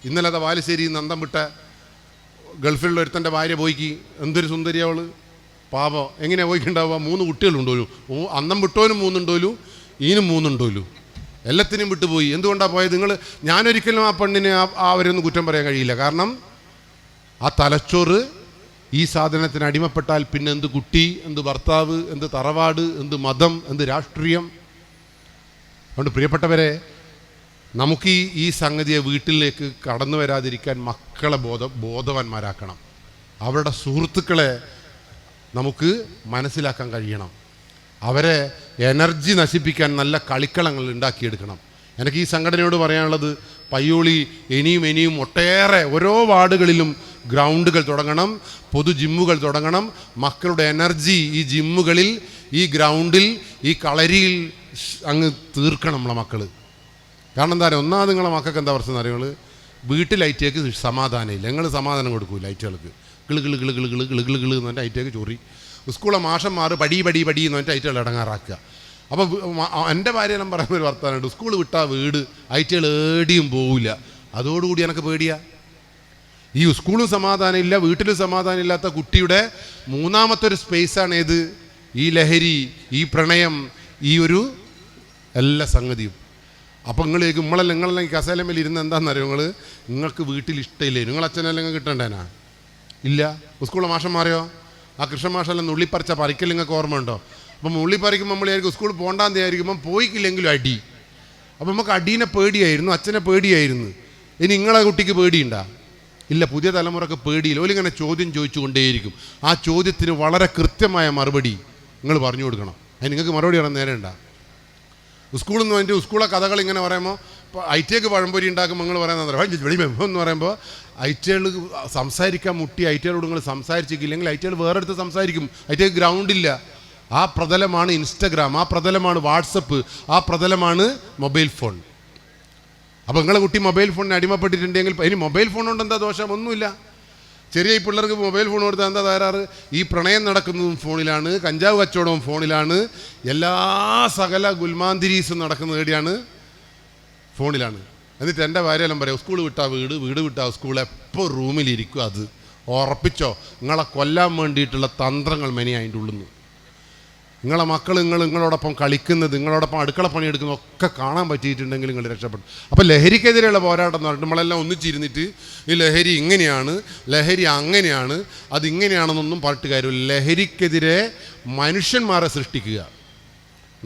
ഇന്നലെ അത് വാലുശ്ശേരി നന്തം വിട്ട ഗൾഫിലുള്ള ഒരുത്തൻ്റെ ഭാര്യ പോയിക്ക്, എന്തൊരു സുന്ദരി അവള്, പാപം. എങ്ങനെയാണ് പോയിക്കുണ്ടാവുക? 3 കുട്ടികളുണ്ടോലു, അന്നം വിട്ടോനും 3 ഉണ്ടോലു, ഈനും 3 ഉണ്ടോലു, എല്ലാത്തിനും വിട്ടുപോയി. എന്തുകൊണ്ടാണ് പോയത്? ഞാനൊരിക്കലും ആ പെണ്ണിനെ അവരൊന്നും കുറ്റം പറയാൻ കഴിയില്ല. കാരണം ആ തലച്ചോറ് ഈ സാധനത്തിന് അടിമപ്പെട്ടാൽ പിന്നെ എന്ത് കുട്ടി, എന്ത് ഭർത്താവ്, എന്ത് തറവാട്, എന്ത് മതം, എന്ത് രാഷ്ട്രീയം. അതുകൊണ്ട് പ്രിയപ്പെട്ടവരെ, നമുക്ക് ഈ സംഗതിയെ വീട്ടിലേക്ക് കടന്നു വരാതിരിക്കാൻ മക്കളെ ബോധവാന്മാരാക്കണം. അവരുടെ സുഹൃത്തുക്കളെ നമുക്ക് മനസ്സിലാക്കാൻ കഴിയണം. അവരെ എനർജി നശിപ്പിക്കാൻ നല്ല കളിക്കളങ്ങൾ ഉണ്ടാക്കിയെടുക്കണം. എനിക്ക് ഈ സംഘടനയോട് പറയാനുള്ളത്, പയ്യോളി ഇനിയും ഒട്ടേറെ ഓരോ വാർഡുകളിലും ഗ്രൗണ്ടുകൾ തുടങ്ങണം, പൊതു ജിമ്മുകൾ തുടങ്ങണം. മക്കളുടെ എനർജി ഈ ജിമ്മുകളിൽ, ഈ ഗ്രൗണ്ടിൽ, ഈ കളരിയിൽ അങ്ങ് തീർക്കണം നമ്മളെ മക്കൾ. കാരണം എന്താ പറയുക, ഒന്നാമത് നിങ്ങളെ മക്കൾക്ക് എന്താ പ്രശ്നം അറിയുങ്ങൾ, വീട്ടിൽ ലൈറ്റേക്ക് സമാധാനമില്ല. നിങ്ങൾ സമാധാനം കൊടുക്കൂ ലൈറ്റുകൾക്ക്. കിള് എന്ന് പറഞ്ഞിട്ട് ലൈറ്റേക്ക് ചൊറി. സ്കൂളിലെ മാഷന്മാർ പടി എന്ന് പറഞ്ഞിട്ട് ലൈറ്റുകൾ ഇടങ്ങാറാക്കുക. അപ്പോൾ എൻ്റെ ഭാര്യയെല്ലാം പറയുന്ന ഒരു വർത്താനുണ്ട്, സ്കൂൾ വിട്ടാൽ വീട് ലൈറ്റുകൾ ഏടിയും പോവില്ല. അതോടുകൂടി എനിക്ക് പേടിയാ. ഈ സ്കൂളും സമാധാനമില്ല, വീട്ടിലും സമാധാനമില്ലാത്ത കുട്ടിയുടെ മൂന്നാമത്തെ ഒരു സ്പേസാണ് ഏത്? ഈ ലഹരി, ഈ പ്രണയം, ഈ ഒരു എല്ലാ സംഗതിയും. അപ്പോൾ നിങ്ങളെല്ലാം കസേലമേൽ ഇരുന്ന് എന്താണെന്നറിയോ, നിങ്ങൾക്ക് വീട്ടിൽ ഇഷ്ടമില്ലേ? നിങ്ങൾ അച്ഛനെല്ലാം കിട്ടണ്ടേനാ? ഇല്ല. സ്കൂളിലെ മാഷന്മാരെയോ? ആ കൃഷ്ണ മാഷെല്ലാം നുള്ളിപ്പറിച്ച പറിക്കൽ നിങ്ങൾക്ക് ഓർമ്മ ഉണ്ടോ? അപ്പം ഉള്ളിപ്പറിക്കുമ്പോൾ നമ്മളായിരിക്കും സ്കൂളിൽ പോകണ്ടാന്ന് വിചാരിക്കുമ്പം പോയിക്കില്ലെങ്കിലും അടി. അപ്പം നമുക്ക് അടീനെ പേടിയായിരുന്നു, അച്ഛനെ പേടിയായിരുന്നു. ഇനി നിങ്ങളെ കുട്ടിക്ക് പേടിയുണ്ടാ? ഇല്ല. പുതിയ തലമുറക്ക് പേടിയില്ല. ഓലിങ്ങനെ ചോദ്യം ചോദിച്ചു കൊണ്ടേയിരിക്കും. ആ ചോദ്യത്തിന് വളരെ കൃത്യമായ മറുപടി നിങ്ങൾ പറഞ്ഞു കൊടുക്കണം. അതിന് നിങ്ങൾക്ക് മറുപടി പറയാൻ നേരം ഉണ്ടാ? സ്കൂളിൽ നിന്ന് വേണ്ടി സ്കൂളിലെ കഥകൾ ഇങ്ങനെ പറയുമ്പോൾ, ഇപ്പോൾ ഐറ്റേക്ക് പഴംപൊരി ഉണ്ടാക്കുമ്പോൾ നിങ്ങൾ പറയുന്നത് എന്ന് പറയുമ്പോൾ ഐറ്റകൾ സംസാരിക്കാൻ മുട്ടി ഐറ്റകളോട് നിങ്ങൾ സംസാരിച്ചില്ലെങ്കിൽ ഐറ്റകൾ വേറെ അടുത്ത് സംസാരിക്കും. ഐറ്റക്ക് ഗ്രൗണ്ടില്ല. ആ പ്രതലമാണ് ഇൻസ്റ്റഗ്രാം, ആ പ്രതലമാണ് വാട്സപ്പ്, ആ പ്രതലമാണ് മൊബൈൽ ഫോൺ. അപ്പോൾ നിങ്ങളെ കുട്ടി മൊബൈൽ ഫോണിന് അടിമപ്പെട്ടിട്ടുണ്ടെങ്കിൽ, ഇനി മൊബൈൽ ഫോൺ കൊണ്ട് എന്താ ദോഷം? ഒന്നുമില്ല. ചെറിയ പിള്ളേർക്ക് മൊബൈൽ ഫോൺ കൊടുത്താൽ എന്താ തകരാറ്? ഈ പ്രണയം നടക്കുന്നതും ഫോണിലാണ്, കഞ്ചാവ് കച്ചവടവും ഫോണിലാണ്, എല്ലാ സകല ഗുൽമാന്തിരീസും നടക്കുന്നത് എവിടെയാണ്? ഫോണിലാണ്. എന്നിട്ട് എൻ്റെ ഭാര്യയെല്ലാം പറയാം, സ്കൂൾ വിട്ടാൽ വീട് വിട്ടാൽ സ്കൂൾ, എപ്പോൾ റൂമിലിരിക്കും. അത് ഉറപ്പിച്ചോ, നിങ്ങളെ കൊല്ലാൻ വേണ്ടിയിട്ടുള്ള തന്ത്രങ്ങൾ മെനി അതിൻ്റെ ഉള്ളിൽ നിന്ന്. നിങ്ങളെ മക്കൾ നിങ്ങളോടൊപ്പം കളിക്കുന്നത്, നിങ്ങളോടൊപ്പം അടുക്കള പണിയെടുക്കുന്നത് ഒക്കെ കാണാൻ പറ്റിയിട്ടുണ്ടെങ്കിൽ നിങ്ങൾ രക്ഷപ്പെടും. അപ്പോൾ ലഹരിക്കെതിരെയുള്ള പോരാട്ടം എന്ന് പറഞ്ഞിട്ട് നമ്മളെല്ലാം ഒന്നിച്ചിരുന്നിട്ട് ഈ ലഹരി ഇങ്ങനെയാണ്, ലഹരി അങ്ങനെയാണ്, അതിങ്ങനെയാണെന്നൊന്നും പറഞ്ഞിട്ട് കാര്യമില്ല. ലഹരിക്കെതിരെ മനുഷ്യന്മാരെ സൃഷ്ടിക്കുക,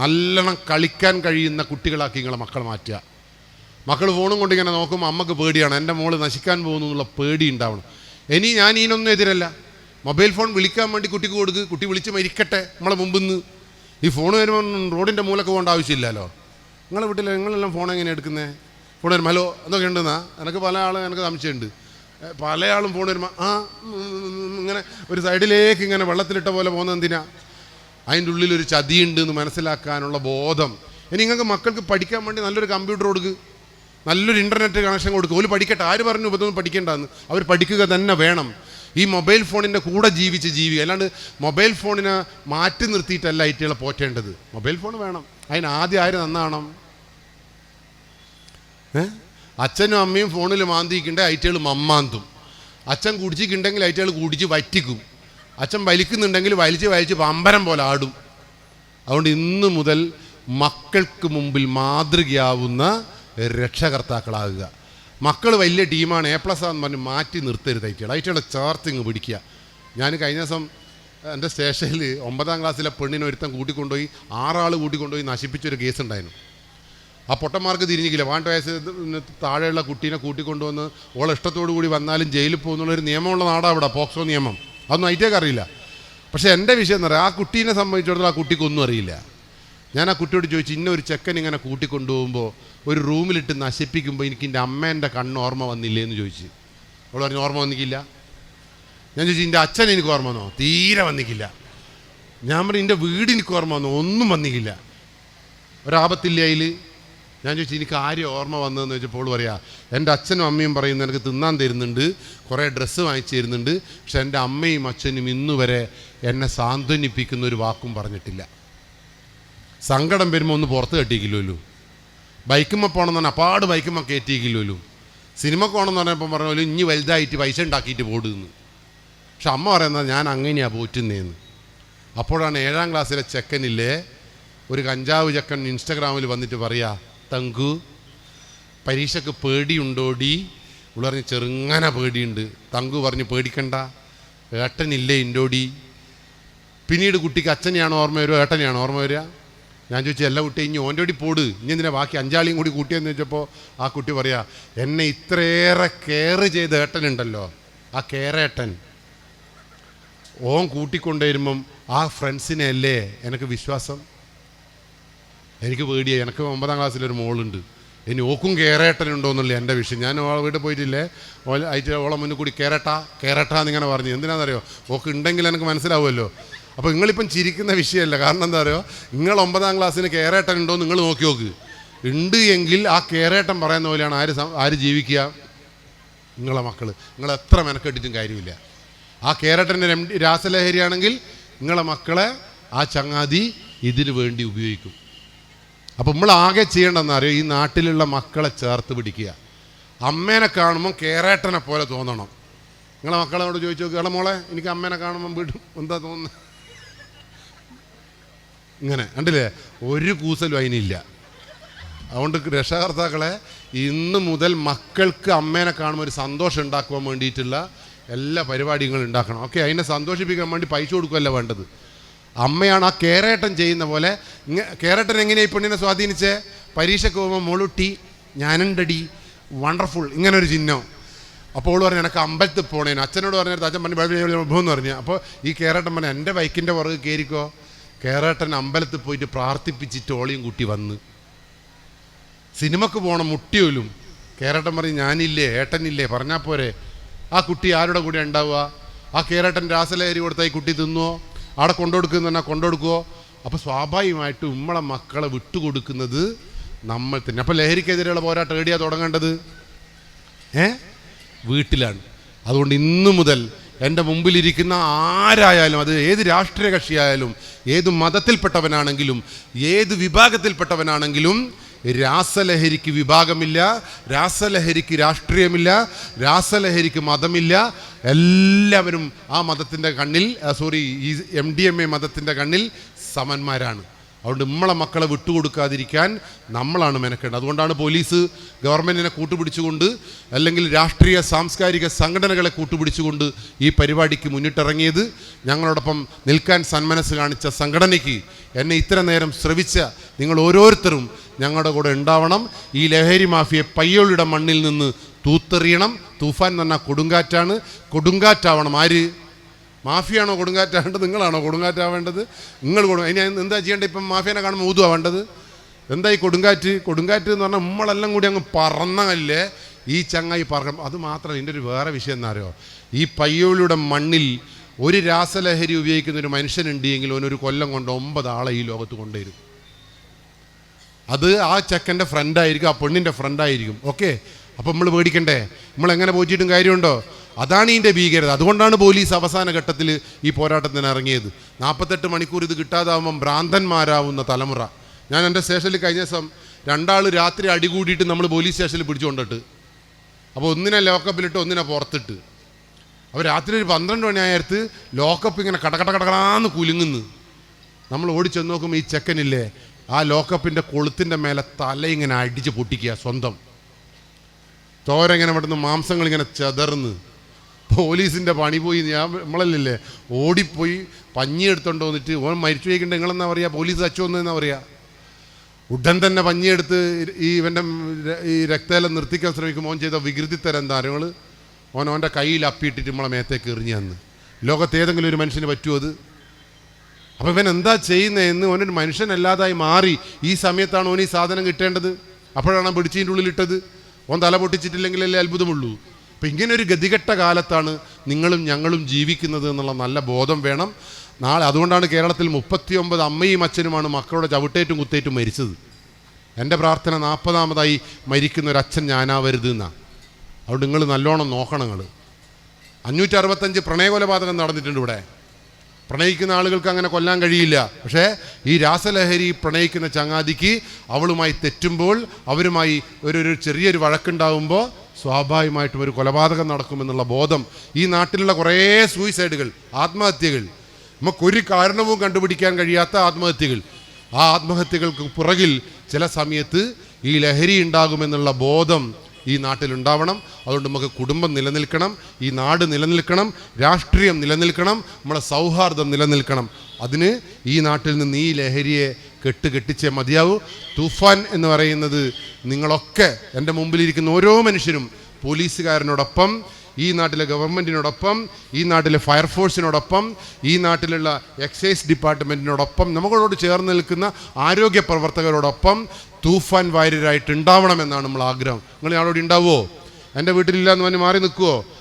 നല്ലോണം കളിക്കാൻ കഴിയുന്ന കുട്ടികളാക്കി നിങ്ങളെ മക്കൾ മാറ്റുക. മക്കൾ ഫോണും കൊണ്ട് ഇങ്ങനെ നോക്കുമ്പോൾ അമ്മക്ക് പേടിയാണ്, എൻ്റെ മോള് നശിക്കാൻ പോകുന്നു എന്നുള്ള പേടി ഉണ്ടാവണം. ഞാൻ ഇതിനൊന്നും എതിരല്ല. മൊബൈൽ ഫോൺ വിളിക്കാൻ വേണ്ടി കുട്ടിക്ക് കൊടുക്ക്, കുട്ടി വിളിച്ച് മരിക്കട്ടെ നമ്മളെ മുമ്പിൽ നിന്ന്. ഈ ഫോൺ വരുമ്പോൾ റോഡിൻ്റെ മൂലക്ക് പോകേണ്ട ആവശ്യമില്ലല്ലോ. നിങ്ങളെ വീട്ടിൽ നിങ്ങളെല്ലാം ഫോൺ എങ്ങനെ എടുക്കുന്നത്? ഫോൺ വരുമ്പോൾ ഹലോ എന്തൊക്കെ ഉണ്ടെന്നാ? എനിക്ക് എനിക്ക് സംശയമുണ്ട്. പല ആളും ഫോൺ വരുമ്പോൾ ഇങ്ങനെ ഒരു സൈഡിലേക്ക് ഇങ്ങനെ വെള്ളത്തിലിട്ട പോലെ പോകുന്നത് എന്തിനാ? അതിൻ്റെ ഉള്ളിലൊരു ചതിയുണ്ട് എന്ന് മനസ്സിലാക്കാനുള്ള ബോധം. ഇനി നിങ്ങൾക്ക് മക്കൾക്ക് പഠിക്കാൻ വേണ്ടി നല്ലൊരു കമ്പ്യൂട്ടർ കൊടുക്ക്, നല്ലൊരു ഇൻ്റർനെറ്റ് കണക്ഷൻ കൊടുക്കുക. ഒരു പഠിക്കട്ടെ. ആര് പറഞ്ഞു ഇതൊന്നും പഠിക്കേണ്ടെന്ന്? അവർ പഠിക്കുക തന്നെ വേണം. ഈ മൊബൈൽ ഫോണിൻ്റെ കൂടെ ജീവിക്കുക, അല്ലാണ്ട് മൊബൈൽ ഫോണിനെ മാറ്റി നിർത്തിയിട്ടല്ല ഐറ്റുകളെ പോറ്റേണ്ടത്. മൊബൈൽ ഫോൺ വേണം. അതിന് ആദ്യം ആര് നന്നാവണം? അച്ഛനും അമ്മയും ഫോണിൽ മാന്തിക്കണ്ടേ ഐറ്റുകൾ മമ്മാന്തും. അച്ഛൻ കുടിച്ചിട്ടുണ്ടെങ്കിൽ ഐറ്റുകൾ കുടിച്ച് വറ്റിക്കും. അച്ഛൻ വലിക്കുന്നുണ്ടെങ്കിൽ വലിച്ച് പമ്പരം പോലെ ആടും. അതുകൊണ്ട് ഇന്ന് മുതൽ മക്കൾക്ക് മുമ്പിൽ മാതൃകയാവുന്ന രക്ഷകർത്താക്കളാകുക. മക്കൾ വലിയ ടീമാണ്, A+ ആണെന്ന് പറഞ്ഞ് മാറ്റി നിർത്തരുത് ഐറ്റുകൾ. ഐറ്റുകളെ ചേർത്തിങ്ങ് പിടിക്കുക. ഞാൻ കഴിഞ്ഞ ദിവസം എൻ്റെ സ്റ്റേഷനിൽ 9ാം ക്ലാസ്സിലെ പെണ്ണിനെ ഒരുത്തം കൂട്ടിക്കൊണ്ടുപോയി 6 ആൾ കൂട്ടിക്കൊണ്ടുപോയി നശിപ്പിച്ചൊരു കേസ് ഉണ്ടായിരുന്നു. ആ പൊട്ടന്മാർക്ക് തിരിഞ്ഞില്ല. 18 വയസ്സിന് താഴെയുള്ള കുട്ടീനെ കൂട്ടിക്കൊണ്ടുവന്ന് ഓളെ ഇഷ്ടത്തോടു കൂടി വന്നാലും ജയിലിൽ പോകുന്നുള്ളൊരു നിയമമുള്ള നാടാണ് അവിടെ, പോക്സോ നിയമം. അതൊന്നും ഐറ്റേക്ക് അറിയില്ല. പക്ഷേ എൻ്റെ വിഷയം എന്ന് പറയാം, ആ കുട്ടീനെ സംബന്ധിച്ചിടത്തോളം ആ കുട്ടിക്കൊന്നും അറിയില്ല. ഞാൻ ആ കുട്ടിയോട് ചോദിച്ചു, ഇന്ന ഒരു ചെക്കൻ ഇങ്ങനെ കൂട്ടിക്കൊണ്ടുപോകുമ്പോൾ ഒരു റൂമിലിട്ട് നശിപ്പിക്കുമ്പോൾ എനിക്ക് എൻ്റെ അമ്മേൻ്റെ കണ്ണ് ഓർമ്മ വന്നില്ലേ എന്ന് ചോദിച്ചു. അവൾ പറഞ്ഞു ഓർമ്മ വന്നിക്കില്ല. ഞാൻ ചോദിച്ചു എൻ്റെ അച്ഛൻ എനിക്ക് ഓർമ്മ വന്നോ? തീരെ വന്നിക്കില്ല. ഞാൻ പറഞ്ഞു എൻ്റെ വീട് എനിക്ക് ഓർമ്മ വന്നോ? ഒന്നും വന്നിക്കില്ല. ഒരാപത്തില്ല അതിൽ. ഞാൻ ചോദിച്ചു എനിക്ക് ആരും ഓർമ്മ വന്നതെന്ന് ചോദിച്ചപ്പോൾ പറയാ, എൻ്റെ അച്ഛനും അമ്മയും പറയുന്നത് എനിക്ക് തിന്നാൻ തരുന്നുണ്ട്, കുറേ ഡ്രസ്സ് വാങ്ങിച്ചു തരുന്നുണ്ട്, പക്ഷെ എൻ്റെ അമ്മയും അച്ഛനും ഇന്നുവരെ എന്നെ സാന്ത്വനിപ്പിക്കുന്ന ഒരു വാക്കും പറഞ്ഞിട്ടില്ല. സങ്കടം വരുമ്പോൾ ഒന്ന് പുറത്ത് കെട്ടിക്കില്ലല്ലോ. ബൈക്കുമ്മ പോകണമെന്ന് പറഞ്ഞാൽ അപ്പാട് ബൈക്കുമ്മ കയറ്റിക്കില്ലല്ലോ. സിനിമക്ക് പോകണമെന്ന് പറഞ്ഞപ്പോൾ പറഞ്ഞ പോലെ ഇനി വലുതായിട്ട് പൈസ ഉണ്ടാക്കിയിട്ട് പോടുന്നു. പക്ഷെ അമ്മ പറയുന്നത് ഞാൻ അങ്ങനെയാണ് പോറ്റുന്നതെന്ന്. അപ്പോഴാണ് 7ാം ക്ലാസ്സിലെ ചെക്കനില്ലേ ഒരു കഞ്ചാവ് ചെക്കൻ ഇൻസ്റ്റഗ്രാമിൽ വന്നിട്ട് പറയാ, തങ്കു പരീക്ഷയ്ക്ക് പേടിയുണ്ടോടി? ഇവിടെ പറഞ്ഞ് ചെറുങ്ങനെ പേടിയുണ്ട്. തങ്കു പറഞ്ഞ് പേടിക്കണ്ട, ഏട്ടനില്ലേ ഇൻ്റോടി. പിന്നീട് കുട്ടിക്ക് അച്ഛനെയാണ് ഓർമ്മ വരിക ഏട്ടനെയാണ് ഓർമ്മ വരിക? ഞാൻ ചോദിച്ചു എല്ലാ കുട്ടി ഇനി ഓൻ്റെ ഓടി പോട്, ഇനി എന്തിനാ ബാക്കി 5 ആളെയും കൂടി കൂട്ടിയെന്ന് ചോദിച്ചപ്പോൾ ആ കുട്ടി പറയാ, എന്നെ ഇത്രയേറെ കെയർ ചെയ്ത ഏട്ടനുണ്ടല്ലോ, ആ കെയറേട്ടൻ ഓൻ കൂട്ടിക്കൊണ്ടുവരുമ്പം ആ ഫ്രണ്ട്സിനെ അല്ലേ എനിക്ക് വിശ്വാസം. എനിക്ക് പേടിയായി. എനിക്ക് 9ാം ക്ലാസ്സിലൊരു മോളുണ്ട്, ഇനി ഓക്കും കെയറേട്ടനുണ്ടോ എന്നുള്ള എൻ്റെ വിഷയം. ഞാൻ ഓളെ വീട്ടിൽ പോയിട്ടില്ലേ, ഓളെ മുന്നിൽ കൂടി കെയറേട്ടാ എന്നിങ്ങനെ പറഞ്ഞു. എന്തിനാണെന്നറിയോ? ഓക്ക് ഉണ്ടെങ്കിൽ എനിക്ക് മനസ്സിലാവുമല്ലോ. അപ്പോൾ നിങ്ങളിപ്പം ചിരിക്കുന്ന വിഷയമല്ല. കാരണം എന്താ പറയുക, നിങ്ങൾ 9ാം ക്ലാസ്സിന് കെയറേട്ടൻ ഉണ്ടോ നിങ്ങൾ നോക്കി നോക്ക്. ഉണ്ട് എങ്കിൽ ആ കെയറേട്ടൻ പറയുന്ന പോലെയാണ് ആര് ജീവിക്കുക? നിങ്ങളെ മക്കൾ. നിങ്ങൾ എത്ര മെനക്കെട്ടിട്ടും കാര്യമില്ല. ആ കെയറേട്ടൻ്റെ രാസലഹരിയാണെങ്കിൽ നിങ്ങളെ മക്കളെ ആ ചങ്ങാതി ഇതിനു വേണ്ടി ഉപയോഗിക്കും. അപ്പം നമ്മൾ ആകെ ചെയ്യേണ്ടതെന്ന് അറിയോ, ഈ നാട്ടിലുള്ള മക്കളെ ചേർത്ത് പിടിക്കുക. അമ്മേനെ കാണുമ്പം കെയറേട്ടനെ പോലെ തോന്നണം. നിങ്ങളെ മക്കളോട് ചോദിച്ചു നോക്കുക, എടാ മോളെ എനിക്ക് അമ്മേനെ കാണുമ്പം വീണ്ടും എന്താ തോന്നുന്നത്? ഇങ്ങനെ കണ്ടില്ലേ, ഒരു കൂസലും അതിനില്ല. അതുകൊണ്ട് രക്ഷകർത്താക്കളെ ഇന്ന് മുതൽ മക്കൾക്ക് അമ്മേനെ കാണുമ്പോൾ ഒരു സന്തോഷം ഉണ്ടാക്കുവാൻ വേണ്ടിയിട്ടുള്ള എല്ലാ പരിപാടികളും ഉണ്ടാക്കണം. ഓക്കെ, അതിനെ സന്തോഷിപ്പിക്കാൻ വേണ്ടി പൈസ കൊടുക്കുകയല്ല വേണ്ടത്. അമ്മയാണ് ആ കെയറേട്ടൻ ചെയ്യുന്ന പോലെ. കെയറേട്ടൻ എങ്ങനെയാണ് ഈ പെണ്ണിനെ സ്വാധീനിച്ചേ? പരീക്ഷയ്ക്ക് പോകുമ്പോൾ മോളുട്ടി ഞാനുണ്ടടി വണ്ടർഫുൾ ഇങ്ങനൊരു ചിഹ്നം. അപ്പോൾ ഓൾ പറഞ്ഞു എനിക്ക് അമ്പലത്തിൽ പോണേന്. അച്ഛനോട് പറഞ്ഞിട്ട് അച്ഛൻ പറഞ്ഞു എന്ന് പറഞ്ഞു. അപ്പോൾ ഈ കെയറേട്ടൻ പറഞ്ഞു എൻ്റെ ബൈക്കിൻ്റെ പുറകെ കയറിക്കോ. കെയറേട്ടൻ അമ്പലത്തിൽ പോയിട്ട് പ്രാർത്ഥിപ്പിച്ചിട്ട് ഓളിയും കൂട്ടി വന്ന് സിനിമക്ക് പോകണം മുട്ടിയോലും. കെയറേട്ടൻ പറഞ്ഞു ഞാനില്ലേ ഏട്ടനില്ലേ പറഞ്ഞാൽ പോരെ. ആ കുട്ടി ആരുടെ കൂടെ ഉണ്ടാവുക? ആ കെയറേട്ടൻ രാസലഹരി കൊടുത്താൽ ഈ കുട്ടി തിന്നുവോ? അവിടെ കൊണ്ടുകൊടുക്കുന്ന പറഞ്ഞാൽ കൊണ്ടുകൊടുക്കുമോ? അപ്പോൾ സ്വാഭാവികമായിട്ടും നമ്മളെ മക്കളെ വിട്ടുകൊടുക്കുന്നത് നമ്മൾ തന്നെ. അപ്പോൾ ലഹരിക്കെതിരെയുള്ള പോരാട്ടം എവിടെയാണ് തുടങ്ങേണ്ടത്? വീട്ടിലാണ്. അതുകൊണ്ട് ഇന്നു മുതൽ എൻ്റെ മുമ്പിലിരിക്കുന്ന ആരായാലും, അത് ഏത് രാഷ്ട്രീയ കക്ഷിയായാലും, ഏത് മതത്തിൽപ്പെട്ടവനാണെങ്കിലും, ഏത് വിഭാഗത്തിൽപ്പെട്ടവനാണെങ്കിലും, രാസലഹരിക്ക് വിഭാഗമില്ല, രാസലഹരിക്ക് രാഷ്ട്രീയമില്ല, രാസലഹരിക്ക് മതമില്ല. എല്ലാവരും ആ മതത്തിൻ്റെ കണ്ണിൽ ഈ MDMA മതത്തിൻ്റെ കണ്ണിൽ സമന്മാരാണ്. അതുകൊണ്ട് നമ്മളെ മക്കളെ വിട്ടുകൊടുക്കാതിരിക്കാൻ നമ്മളാണ് മെനക്കേണ്ടത്. അതുകൊണ്ടാണ് പോലീസ് ഗവൺമെൻറ്റിനെ കൂട്ടുപിടിച്ചുകൊണ്ട്, അല്ലെങ്കിൽ രാഷ്ട്രീയ സാംസ്കാരിക സംഘടനകളെ കൂട്ടുപിടിച്ചുകൊണ്ട് ഈ പരിപാടിക്ക് മുന്നിട്ടിറങ്ങിയത്. ഞങ്ങളോടൊപ്പം നിൽക്കാൻ സന്മനസ് കാണിച്ച സംഘടനയ്ക്ക്, എന്നെ ഇത്ര നേരം ശ്രവിച്ച നിങ്ങൾ ഓരോരുത്തരും ഞങ്ങളുടെ കൂടെ ഉണ്ടാവണം. ഈ ലഹരി മാഫിയെ പയ്യോളിയുടെ മണ്ണിൽ നിന്ന് തൂത്തെറിയണം. തൂഫാൻ എന്ന് പറഞ്ഞാൽ കൊടുങ്കാറ്റാണ്. കൊടുങ്കാറ്റാവണം. ആര്? മാഫിയാണോ കൊടുങ്കാറ്റാവേണ്ടത്? നിങ്ങളാണോ കൊടുങ്കാറ്റാവേണ്ടത്? നിങ്ങൾ ഇനി എന്താ ചെയ്യേണ്ടത്? ഇപ്പം മാഫിയനെ കാണുമ്പോൾ ഊതുവാ വേണ്ടത്? എന്താ ഈ കൊടുങ്കാറ്റ് എന്ന് പറഞ്ഞാൽ നമ്മളെല്ലാം കൂടി അങ്ങ് പറന്നല്ലേ ഈ ചങ്ങായി പറക്കണം. അത് മാത്രമല്ല, ഇതിൻ്റെ ഒരു വേറെ വിഷയം എന്താ അറിയോ, ഈ പയ്യോളിയുടെ മണ്ണിൽ ഒരു രാസലഹരി ഉപയോഗിക്കുന്ന ഒരു മനുഷ്യനുണ്ട് എങ്കിൽ അവനൊരു കൊല്ലം കൊണ്ട് 9 ആളെ ഈ ലോകത്ത് കൊണ്ടുവരും. അത് ആ ചെക്കൻ്റെ ഫ്രണ്ടായിരിക്കും, ആ പെണ്ണിൻ്റെ ഫ്രണ്ടായിരിക്കും. ഓക്കെ, അപ്പം നമ്മൾ പേടിക്കണ്ടേ? നമ്മളെങ്ങനെ പോറ്റിയിട്ടും കാര്യമുണ്ടോ? അതാണ് ഇതിൻ്റെ ഭീകരത. അതുകൊണ്ടാണ് പോലീസ് അവസാന ഘട്ടത്തിൽ ഈ പോരാട്ടത്തിന് ഇറങ്ങിയത്. 48 മണിക്കൂർ ഇത് കിട്ടാതാവുമ്പം ഭ്രാന്തന്മാരാവുന്ന തലമുറ. ഞാൻ എൻ്റെ സ്റ്റേഷനിൽ കഴിഞ്ഞ ദിവസം 2 ആൾ രാത്രി അടികൂടിയിട്ട് നമ്മൾ പോലീസ് സ്റ്റേഷനിൽ പിടിച്ചുകൊണ്ടിട്ട്, അപ്പോൾ ഒന്നിനെ ലോക്കപ്പിലിട്ട് ഒന്നിനെ പുറത്തിട്ട്. അപ്പോൾ രാത്രി ഒരു 12 മണിയായത്ത് ലോക്കപ്പ് ഇങ്ങനെ കടകടകടകടാന്ന് കുലുങ്ങുന്നു. നമ്മൾ ഓടിച്ചെന്ന് നോക്കുമ്പോൾ ഈ ചെക്കനില്ലേ ആ ലോക്കപ്പിൻ്റെ കൊളുത്തിൻ്റെ മേലെ തല ഇങ്ങനെ അടിച്ച് പൊട്ടിക്കുക. സ്വന്തം തോരങ്ങനെ ഇവിടുന്ന് മാംസങ്ങളിങ്ങനെ ചെതർന്ന്. പോലീസിൻ്റെ പണി പോയി. നമ്മളല്ലേ ഓടിപ്പോയി പഞ്ഞി എടുത്തോണ്ട് വന്നിട്ട് ഓൻ മരിച്ചു പോയിക്കണ്ട നിങ്ങളെന്നാ പറയുക, പോലീസ് അച്ചുവെന്നാ പറയുക. ഉടൻ തന്നെ പഞ്ഞിയെടുത്ത് ഇവൻ്റെ ഈ രക്തേലം നിർത്തിക്കാൻ ശ്രമിക്കുമ്പോൾ ഓൻ ചെയ്ത വികൃതി തരം താരങ്ങൾ ഓൻ്റെ കയ്യിൽ അപ്പിയിട്ടിട്ട് നമ്മളെ മേത്തേക്ക് എറിഞ്ഞന്ന്. ലോകത്ത് ഏതെങ്കിലും ഒരു മനുഷ്യന് പറ്റുമോ അത്? അപ്പോൾ ഇവൻ എന്താ ചെയ്യുന്നതെന്ന് ഓനൊരു മനുഷ്യനല്ലാതായി മാറി. ഈ സമയത്താണ് ഓൻ ഈ സാധനം കിട്ടേണ്ടത്. അപ്പോഴാണ് പിടിച്ചതിൻ്റെ ഉള്ളിലിട്ടത്. ഓൻ തല പൊട്ടിച്ചിട്ടില്ലെങ്കിലല്ലേ അത്ഭുതമുള്ളൂ. അപ്പം ഇങ്ങനെ ഒരു ഗതികെട്ട കാലത്താണ് നിങ്ങളും ഞങ്ങളും ജീവിക്കുന്നത് എന്നുള്ള നല്ല ബോധം വേണം. നാളെ അതുകൊണ്ടാണ് കേരളത്തിൽ 39 അമ്മയും അച്ഛനുമാണ് മക്കളുടെ ചവിട്ടേറ്റും കുത്തേറ്റും മരിച്ചത്. എൻ്റെ പ്രാർത്ഥന 40ാമതായി മരിക്കുന്ന ഒരു അച്ഛൻ ഞാനാവരുത് എന്നാണ്. അതുകൊണ്ട് നിങ്ങൾ നല്ലോണം നോക്കണം. നിങ്ങൾ 565 പ്രണയകൊലപാതകം നടന്നിട്ടുണ്ട് ഇവിടെ. പ്രണയിക്കുന്ന ആളുകൾക്ക് അങ്ങനെ കൊല്ലാൻ കഴിയില്ല. പക്ഷേ ഈ രാസലഹരി പ്രണയിക്കുന്ന ചങ്ങാതിക്ക് അവളുമായി തെറ്റുമ്പോൾ, അവരുമായി ഒരു ചെറിയൊരു വഴക്കുണ്ടാവുമ്പോൾ സ്വാഭാവികമായിട്ടും ഒരു കൊലപാതകം നടക്കുമെന്നുള്ള ബോധം ഈ നാട്ടിലുള്ള കുറേ സൂയിസൈഡുകൾ, ആത്മഹത്യകൾ, നമുക്കൊരു കാരണവും കണ്ടുപിടിക്കാൻ കഴിയാത്ത ആത്മഹത്യകൾ, ആ ആത്മഹത്യകൾക്ക് പുറകിൽ ചില സമയത്ത് ഈ ലഹരി ഉണ്ടാകുമെന്നുള്ള ബോധം ഈ നാട്ടിലുണ്ടാവണം. അതുകൊണ്ട് നമുക്ക് കുടുംബം നിലനിൽക്കണം, ഈ നാട് നിലനിൽക്കണം, രാഷ്ട്രീയം നിലനിൽക്കണം, നമ്മളെ സൗഹാർദ്ദം നിലനിൽക്കണം. അതിന് ഈ നാട്ടിൽ നിന്ന് ഈ ലഹരിയെ കെട്ടിച്ചേ മതിയാവൂ. തൂഫാൻ എന്ന് പറയുന്നത് നിങ്ങളൊക്കെ, എൻ്റെ മുമ്പിലിരിക്കുന്ന ഓരോ മനുഷ്യരും പോലീസുകാരനോടൊപ്പം, ഈ നാട്ടിലെ ഗവൺമെൻറ്റിനോടൊപ്പം, ഈ നാട്ടിലെ ഫയർഫോഴ്സിനോടൊപ്പം, ഈ നാട്ടിലുള്ള എക്സൈസ് ഡിപ്പാർട്ട്മെൻറ്റിനോടൊപ്പം, നമ്മളോട് ചേർന്ന് നിൽക്കുന്ന ആരോഗ്യ പ്രവർത്തകരോടൊപ്പം തൂഫാൻ വാര്യരായിട്ട് ഉണ്ടാവണമെന്നാണ് നമ്മൾ ആഗ്രഹം. നിങ്ങൾ ഞങ്ങളോട് ഉണ്ടാവുമോ? എൻ്റെ വീട്ടിലില്ല എന്ന് പറഞ്ഞ് മാറി നിൽക്കുമോ?